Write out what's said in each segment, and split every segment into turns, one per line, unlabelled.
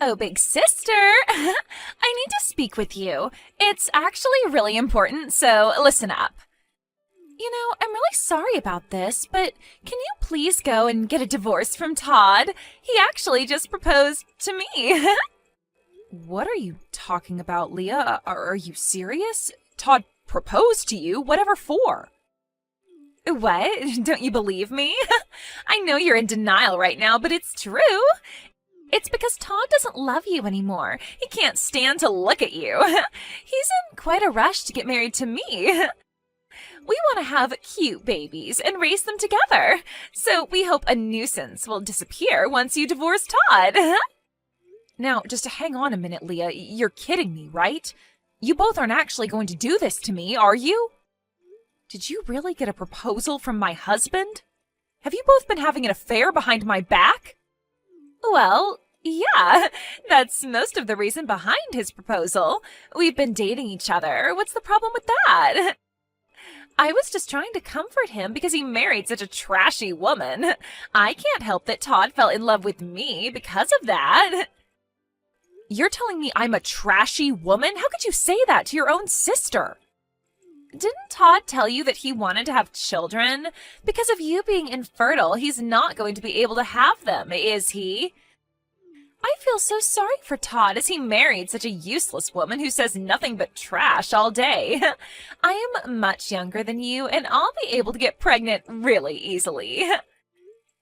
Oh, big sister, I need to speak with you. It's actually really important, so listen up. I'm really sorry about this, but can you please go and get a divorce from Todd? He actually just proposed to me. What are you talking about, Leah? Are you serious? Todd proposed to you? Whatever for? What? Don't you believe me? I know you're in denial right now, but it's true. It's because Todd doesn't love you anymore. He can't stand to look at you. He's in quite a rush to get married to me. We want to have cute babies and raise them together. So we hope a nuisance will disappear once you divorce Todd. Now, just hang on a minute, Leah. You're kidding me, right? You both aren't actually going to do this to me, are you? Did you really get a proposal from my husband? Have you both been having an affair behind my back? Well, yeah, that's most of the reason behind his proposal. We've been dating each other. What's the problem with that? I was just trying to comfort him because he married such a trashy woman. I can't help that Todd fell in love with me because of that. You're telling me I'm a trashy woman? How could you say that to your own sister? Didn't Todd tell you that he wanted to have children? Because of you being infertile, he's not going to be able to have them, is he? I feel so sorry for Todd as he married such a useless woman who says nothing but trash all day. I am much younger than you, and I'll be able to get pregnant really easily.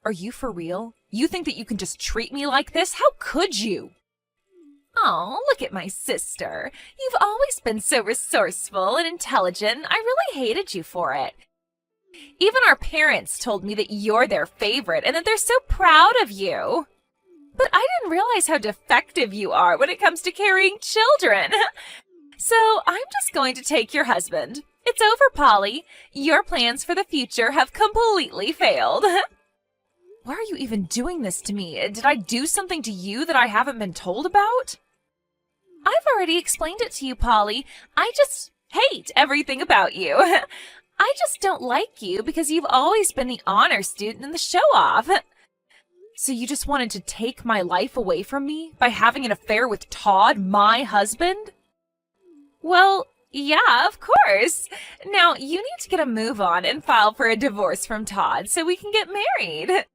Are you for real? You think that you can just treat me like this? How could you? Oh, look at my sister. You've always been so resourceful and intelligent. I really hated you for it. Even our parents told me that you're their favorite and that they're so proud of you. But I didn't realize how defective you are when it comes to carrying children. So I'm just going to take your husband. It's over, Polly. Your plans for the future have completely failed. Why are you even doing this to me? Did I do something to you that I haven't been told about? I've already explained it to you, Polly. I just hate everything about you. I just don't like you because you've always been the honor student and the show-off. So you just wanted to take my life away from me by having an affair with Todd, my husband? Well, yeah, of course. Now, you need to get a move on and file for a divorce from Todd so we can get married.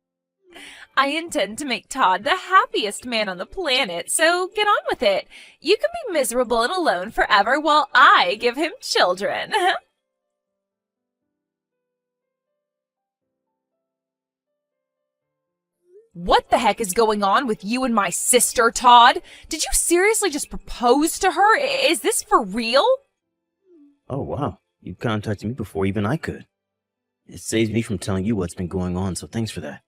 I intend to make Todd the happiest man on the planet, so get on with it. You can be miserable and alone forever while I give him children. What the heck is going on with you and my sister, Todd? Did you seriously just propose to her? Is this for real?
Oh, wow. You contacted me before even I could. It saves me from telling you what's been going on, so thanks for that.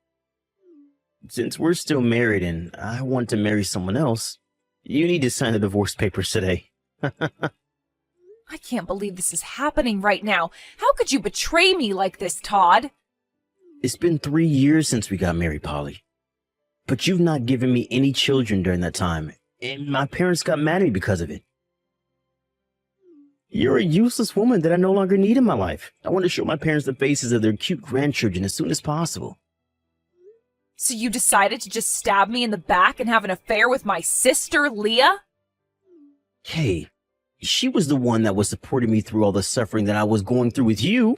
Since we're still married and I want to marry someone else, you need to sign the divorce papers today.
I can't believe this is happening right now. How could you betray me like this, Todd?
It's been 3 years since we got married, Polly. But you've not given me any children during that time, and my parents got mad at me because of it. You're a useless woman that I no longer need in my life. I want to show my parents the faces of their cute grandchildren as soon as possible.
So you decided to just stab me in the back and have an affair with my sister, Leah?
Hey, she was the one that was supporting me through all the suffering that I was going through with you.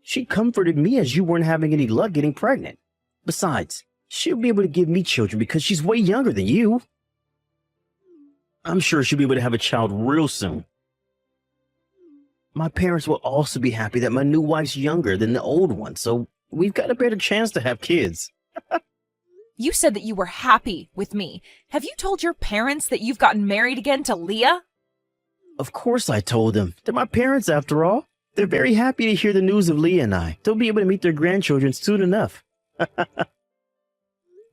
She comforted me as you weren't having any luck getting pregnant. Besides, she'll be able to give me children because she's way younger than you. I'm sure she'll be able to have a child real soon. My parents will also be happy that my new wife's younger than the old one, so we've got a better chance to have kids.
You said that you were happy with me. Have you told your parents that you've gotten married again to Leah?
Of course I told them. They're my parents after all. They're very happy to hear the news of Leah and I. They'll be able to meet their grandchildren soon enough.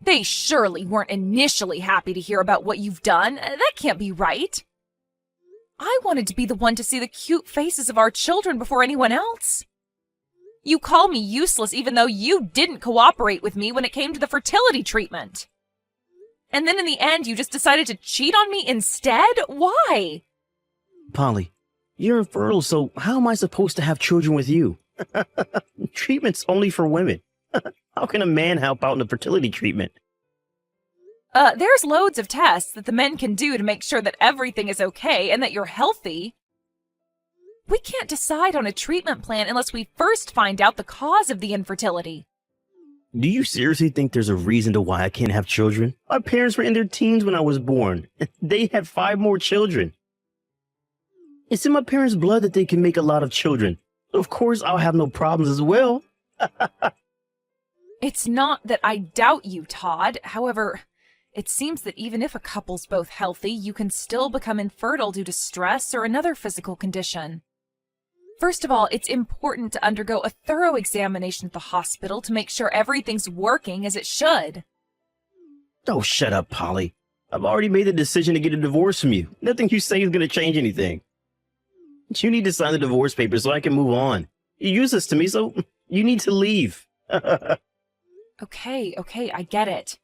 They surely weren't initially happy to hear about what you've done. That can't be right. I wanted to be the one to see the cute faces of our children before anyone else. You call me useless even though you didn't cooperate with me when it came to the fertility treatment. And then in the end, you just decided to cheat on me instead? Why?
Polly, you're infertile, so how am I supposed to have children with you? Treatment's only for women. How can a man help out in the fertility treatment?
There's loads of tests that the men can do to make sure that everything is okay and that you're healthy. We can't decide on a treatment plan unless we first find out the cause of the infertility.
Do you seriously think there's a reason to why I can't have children? My parents were in their teens when I was born. They had 5 more children. It's in my parents' blood that they can make a lot of children. Of course, I'll have no problems as well.
It's not that I doubt you, Todd. However, it seems that even if a couple's both healthy, you can still become infertile due to stress or another physical condition. First of all, it's important to undergo a thorough examination at the hospital to make sure everything's working as it should.
Oh, shut up, Polly. I've already made the decision to get a divorce from you. Nothing you say is going to change anything. You need to sign the divorce papers so I can move on. You use this to me, so you need to leave.
Okay, I get it.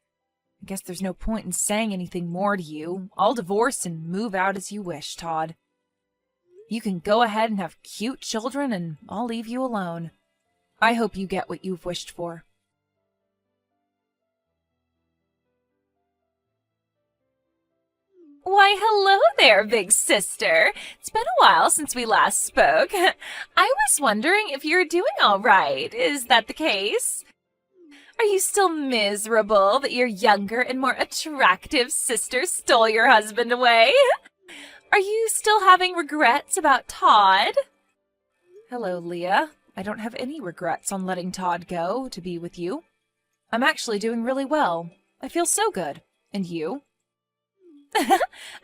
I guess there's no point in saying anything more to you. I'll divorce and move out as you wish, Todd. You can go ahead and have cute children, and I'll leave you alone. I hope you get what you've wished for. Why, hello there, big sister. It's been a while since we last spoke. I was wondering if you're doing all right. Is that the case? Are you still miserable that your younger and more attractive sister stole your husband away? Are you still having regrets about Todd? Hello, Leah. I don't have any regrets on letting Todd go to be with you. I'm actually doing really well. I feel so good. And you?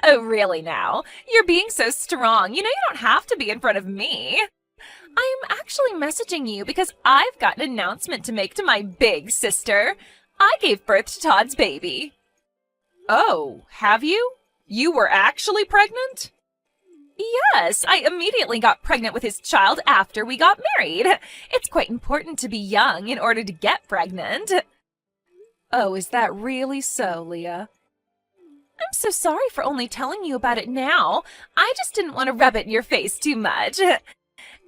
Oh, really now? You're being so strong. You know you don't have to be in front of me. I'm actually messaging you because I've got an announcement to make to my big sister. I gave birth to Todd's baby. Oh, have you? You were actually pregnant? Yes, I immediately got pregnant with his child after we got married. It's quite important to be young in order to get pregnant. Oh, is that really so, Leah? I'm so sorry for only telling you about it now. I just didn't want to rub it in your face too much.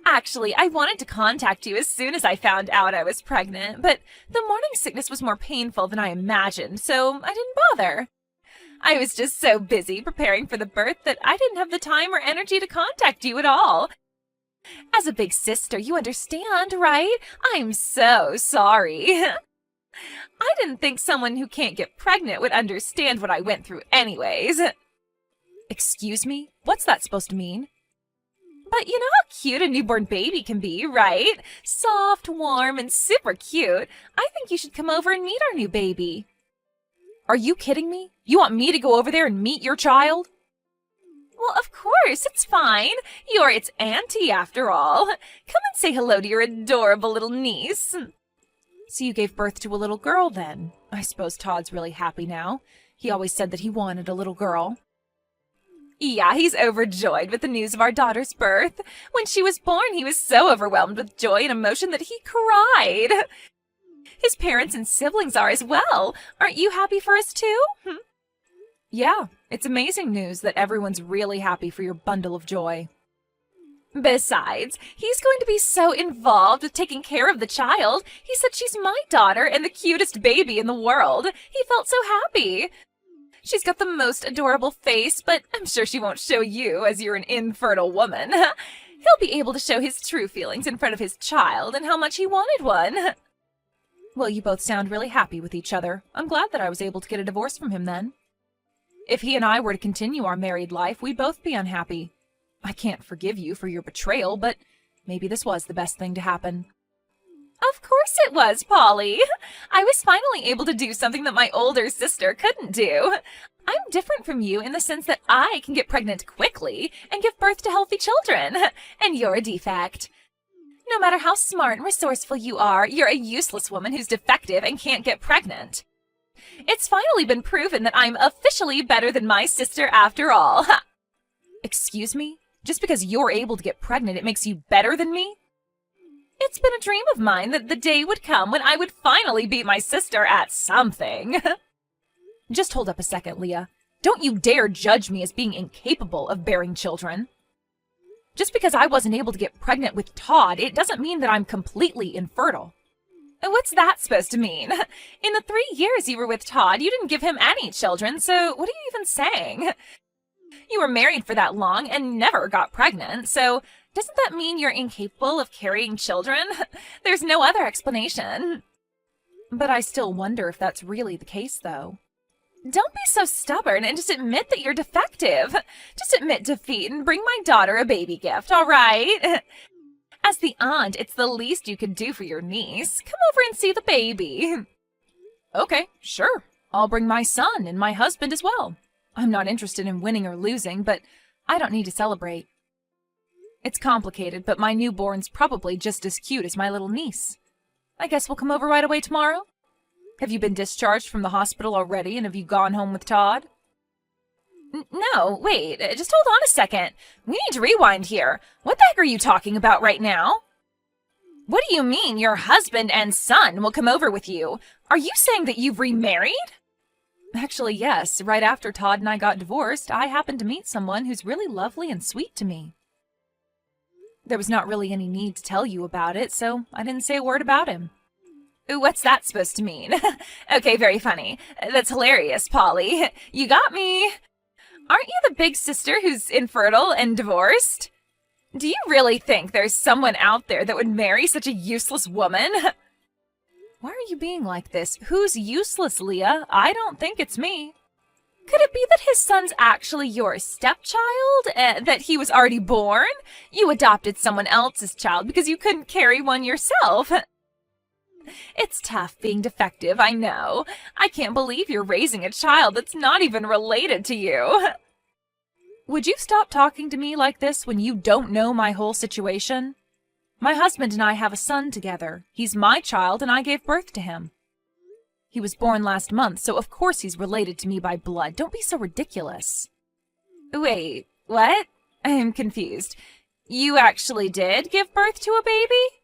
Actually, I wanted to contact you as soon as I found out I was pregnant, but the morning sickness was more painful than I imagined, so I didn't bother. I was just so busy preparing for the birth that I didn't have the time or energy to contact you at all. As a big sister, you understand, right? I'm so sorry. I didn't think someone who can't get pregnant would understand what I went through anyways. Excuse me? What's that supposed to mean? But you know how cute a newborn baby can be, right? Soft, warm, and super cute. I think you should come over and meet our new baby. Are you kidding me? You want me to go over there and meet your child? Well, of course, it's fine. You're its auntie, after all. Come and say hello to your adorable little niece. So you gave birth to a little girl, then? I suppose Todd's really happy now. He always said that he wanted a little girl. Yeah, he's overjoyed with the news of our daughter's birth. When she was born, he was so overwhelmed with joy and emotion that he cried. His parents and siblings are as well. Aren't you happy for us too? Yeah, it's amazing news that everyone's really happy for your bundle of joy. Besides, he's going to be so involved with taking care of the child. He said she's my daughter and the cutest baby in the world. He felt so happy. She's got the most adorable face, but I'm sure she won't show you as you're an infertile woman. He'll be able to show his true feelings in front of his child and how much he wanted one. Well, you both sound really happy with each other. I'm glad that I was able to get a divorce from him then. If he and I were to continue our married life, we'd both be unhappy. I can't forgive you for your betrayal, but maybe this was the best thing to happen. Of course it was, Polly. I was finally able to do something that my older sister couldn't do. I'm different from you in the sense that I can get pregnant quickly and give birth to healthy children, and you're a defect. No matter how smart and resourceful you are, you're a useless woman who's defective and can't get pregnant. It's finally been proven that I'm officially better than my sister after all. Excuse me? Just because you're able to get pregnant, it makes you better than me? It's been a dream of mine that the day would come when I would finally beat my sister at something. Just hold up a second, Leah. Don't you dare judge me as being incapable of bearing children. Just because I wasn't able to get pregnant with Todd, it doesn't mean that I'm completely infertile. What's that supposed to mean? In the 3 years you were with Todd, you didn't give him any children, so what are you even saying? You were married for that long and never got pregnant, so doesn't that mean you're incapable of carrying children? There's no other explanation. But I still wonder if that's really the case, though. Don't be so stubborn and just admit that you're defective. Just admit defeat and bring my daughter a baby gift, all right? As the aunt, it's the least you could do for your niece. Come over and see the baby. Okay, sure. I'll bring my son and my husband as well. I'm not interested in winning or losing, but I don't need to celebrate. It's complicated, but my newborn's probably just as cute as my little niece. I guess we'll come over right away tomorrow. Have you been discharged from the hospital already, and have you gone home with Todd? No, wait, just hold on a second. We need to rewind here. What the heck are you talking about right now? What do you mean your husband and son will come over with you? Are you saying that you've remarried? Actually, yes. Right after Todd and I got divorced, I happened to meet someone who's really lovely and sweet to me. There was not really any need to tell you about it, so I didn't say a word about him. What's that supposed to mean? Okay, very funny. That's hilarious, Polly. You got me. Aren't you the big sister who's infertile and divorced? Do you really think there's someone out there that would marry such a useless woman? Why are you being like this? Who's useless, Leah? I don't think it's me. Could it be that his son's actually your stepchild? That he was already born? You adopted someone else's child because you couldn't carry one yourself. It's tough being defective, I know. I can't believe you're raising a child that's not even related to you. Would you stop talking to me like this when you don't know my whole situation? My husband and I have a son together. He's my child and I gave birth to him. He was born last month, so of course he's related to me by blood. Don't be so ridiculous. Wait, what? I'm confused. You actually did give birth to a baby?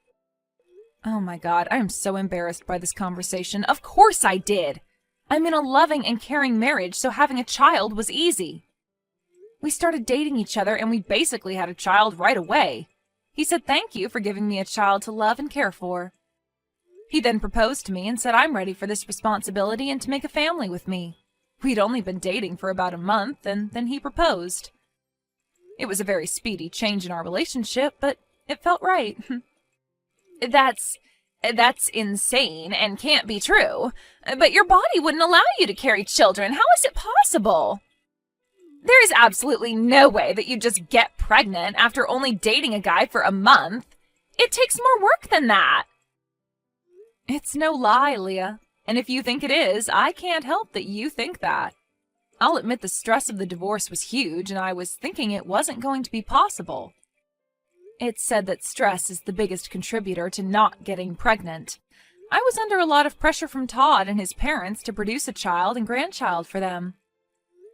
Oh my God, I am so embarrassed by this conversation. Of course I did. I'm in a loving and caring marriage, so having a child was easy. We started dating each other and we basically had a child right away. He said thank you for giving me a child to love and care for. He then proposed to me and said I'm ready for this responsibility and to make a family with me. We'd only been dating for about a month and then he proposed. It was a very speedy change in our relationship, but it felt right. That's insane and can't be true. But your body wouldn't allow you to carry children. How is it possible? There is absolutely no way that you just get pregnant after only dating a guy for a month. It takes more work than that. It's no lie, Leah. And if you think it is, I can't help that you think that. I'll admit the stress of the divorce was huge, and I was thinking it wasn't going to be possible. It's said that stress is the biggest contributor to not getting pregnant. I was under a lot of pressure from Todd and his parents to produce a child and grandchild for them.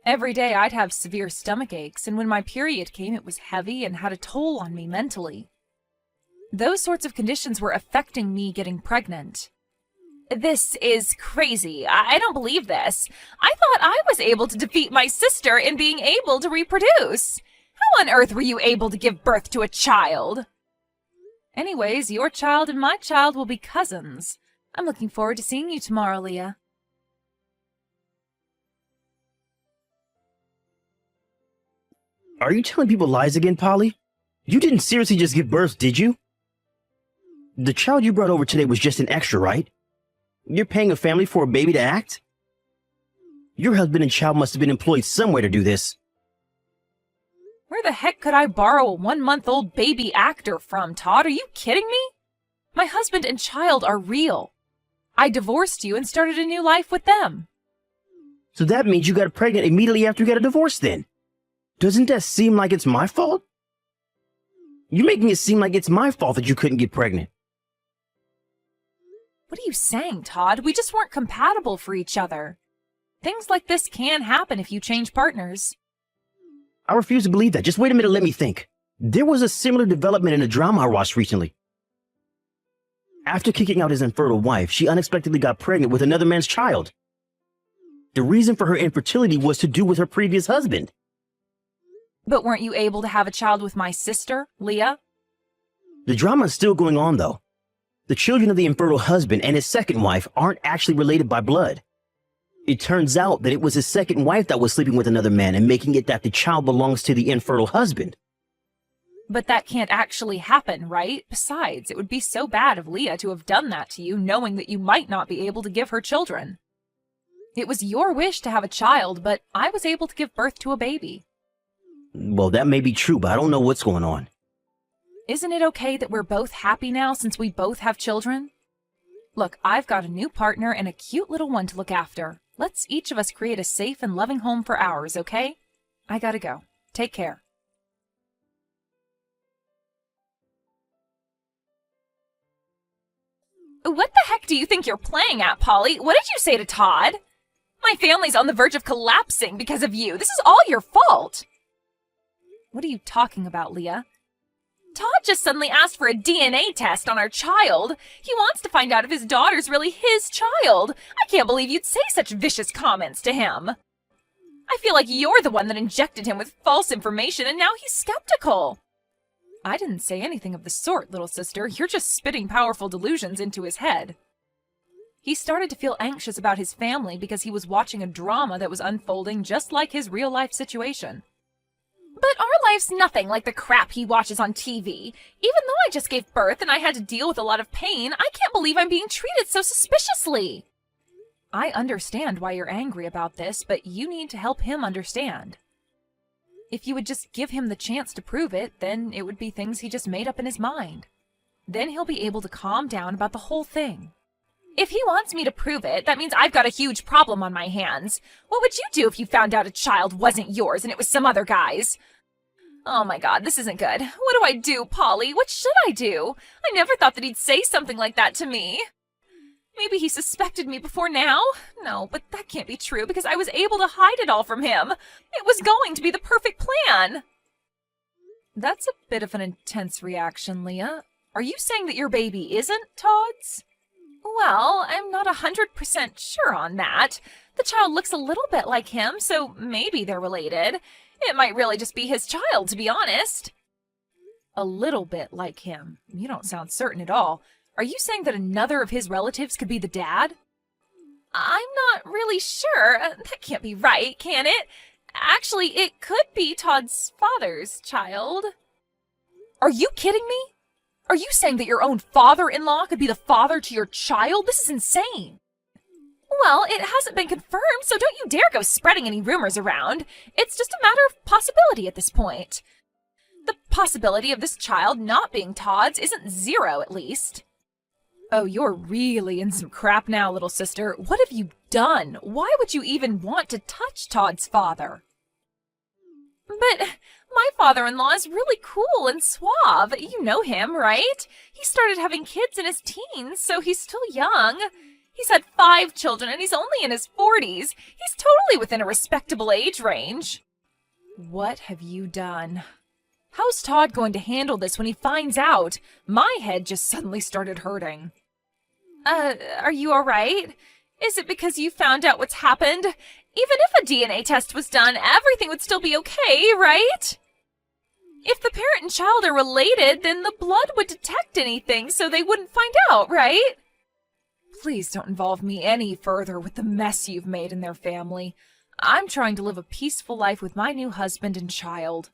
Every day I'd have severe stomach aches, and when my period came it was heavy and had a toll on me mentally. Those sorts of conditions were affecting me getting pregnant. This is crazy. I don't believe this. I thought I was able to defeat my sister in being able to reproduce. How on earth were you able to give birth to a child? Anyways, your child and my child will be cousins. I'm looking forward to seeing you tomorrow, Leah.
Are you telling people lies again, Polly? You didn't seriously just give birth, did you? The child you brought over today was just an extra, right? You're paying a family for a baby to act? Your husband and child must have been employed somewhere to do this.
Where the heck could I borrow a 1-month-old baby actor from, Todd? Are you kidding me? My husband and child are real. I divorced you and started a new life with them.
So that means you got pregnant immediately after you got a divorce then. Doesn't that seem like it's my fault? You're making it seem like it's my fault that you couldn't get pregnant.
What are you saying, Todd? We just weren't compatible for each other. Things like this can happen if you change partners.
I refuse to believe that. Just wait a minute, let me think. There was a similar development in a drama I watched recently. After kicking out his infertile wife, she unexpectedly got pregnant with another man's child. The reason for her infertility was to do with her previous husband.
But weren't you able to have a child with my sister, Leah?
The drama is still going on, though. The children of the infertile husband and his second wife aren't actually related by blood. It turns out that it was his second wife that was sleeping with another man and making it that the child belongs to the infertile husband.
But that can't actually happen, right? Besides, it would be so bad of Leah to have done that to you, knowing that you might not be able to give her children. It was your wish to have a child, but I was able to give birth to a baby.
Well, that may be true, but I don't know what's going on.
Isn't it okay that we're both happy now since we both have children? Look, I've got a new partner and a cute little one to look after. Let's each of us create a safe and loving home for ours, okay? I gotta go. Take care. What the heck do you think you're playing at, Polly? What did you say to Todd? My family's on the verge of collapsing because of you. This is all your fault. What are you talking about, Leah? Todd just suddenly asked for a DNA test on our child. He wants to find out if his daughter's really his child. I can't believe you'd say such vicious comments to him. I feel like you're the one that injected him with false information and now he's skeptical. I didn't say anything of the sort, little sister. You're just spitting powerful delusions into his head. He started to feel anxious about his family because he was watching a drama that was unfolding just like his real-life situation. But our life's nothing like the crap he watches on TV. Even though I just gave birth and I had to deal with a lot of pain, I can't believe I'm being treated so suspiciously. I understand why you're angry about this, but you need to help him understand. If you would just give him the chance to prove it, then it would be things he just made up in his mind. Then he'll be able to calm down about the whole thing. If he wants me to prove it, that means I've got a huge problem on my hands. What would you do if you found out a child wasn't yours and it was some other guy's? Oh my God, this isn't good. What do I do, Polly? What should I do? I never thought that he'd say something like that to me. Maybe he suspected me before now? No, but that can't be true because I was able to hide it all from him. It was going to be the perfect plan. That's a bit of an intense reaction, Leah. Are you saying that your baby isn't Todd's? Well, I'm not 100% sure on that. The child looks a little bit like him, so maybe they're related. It might really just be his child, to be honest. A little bit like him? You don't sound certain at all. Are you saying that another of his relatives could be the dad? I'm not really sure. That can't be right, can it? Actually, it could be Todd's father's child. Are you kidding me? Are you saying that your own father-in-law could be the father to your child? This is insane. Well, it hasn't been confirmed, so don't you dare go spreading any rumors around. It's just a matter of possibility at this point. The possibility of this child not being Todd's isn't zero, at least. Oh, you're really in some crap now, little sister. What have you done? Why would you even want to touch Todd's father? But my father-in-law is really cool and suave. You know him, right? He started having kids in his teens, so he's still young. He's had 5 children and he's only in his 40s. He's totally within a respectable age range. What have you done? How's Todd going to handle this when he finds out? My head just suddenly started hurting. Are you all right? Is it because you found out what's happened? Even if a DNA test was done, everything would still be okay, right? If the parent and child are related, then the blood would detect anything so they wouldn't find out, right? Please don't involve me any further with the mess you've made in their family. I'm trying to live a peaceful life with my new husband and child.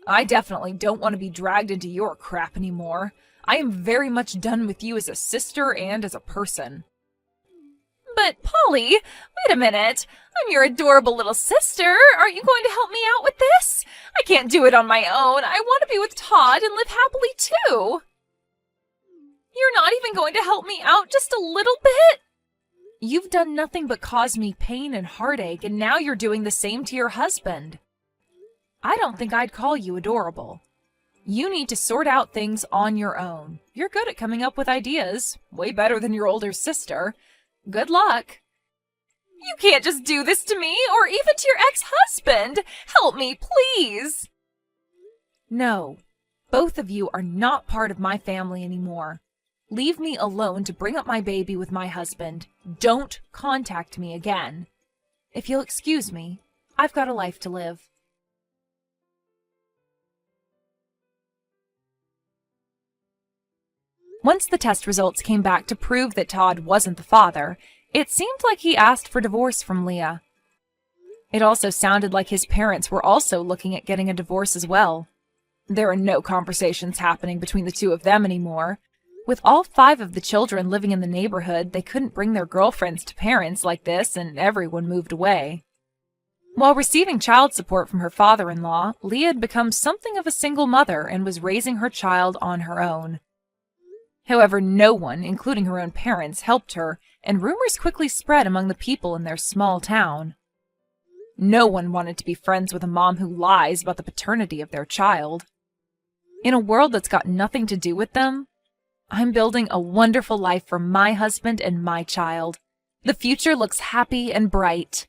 I definitely don't want to be dragged into your crap anymore. I am very much done with you as a sister and as a person. But, Polly, wait a minute. I'm your adorable little sister. Aren't you going to help me out with this? I can't do it on my own. I want to be with Todd and live happily, too. You're not even going to help me out just a little bit? You've done nothing but cause me pain and heartache, and now you're doing the same to your husband. I don't think I'd call you adorable. You need to sort out things on your own. You're good at coming up with ideas. Way better than your older sister. Good luck. You can't just do this to me, or even to your ex-husband. Help me, please. No, both of you are not part of my family anymore. Leave me alone to bring up my baby with my husband. Don't contact me again. If you'll excuse me, I've got a life to live. Once the test results came back to prove that Todd wasn't the father, it seemed like he asked for divorce from Leah. It also sounded like his parents were also looking at getting a divorce as well. There are no conversations happening between the two of them anymore. With all 5 of the children living in the neighborhood, they couldn't bring their girlfriends to parents like this, and everyone moved away. While receiving child support from her father-in-law, Leah had become something of a single mother and was raising her child on her own. However, no one, including her own parents, helped her, and rumors quickly spread among the people in their small town. No one wanted to be friends with a mom who lies about the paternity of their child. In a world that's got nothing to do with them, I'm building a wonderful life for my husband and my child. The future looks happy and bright.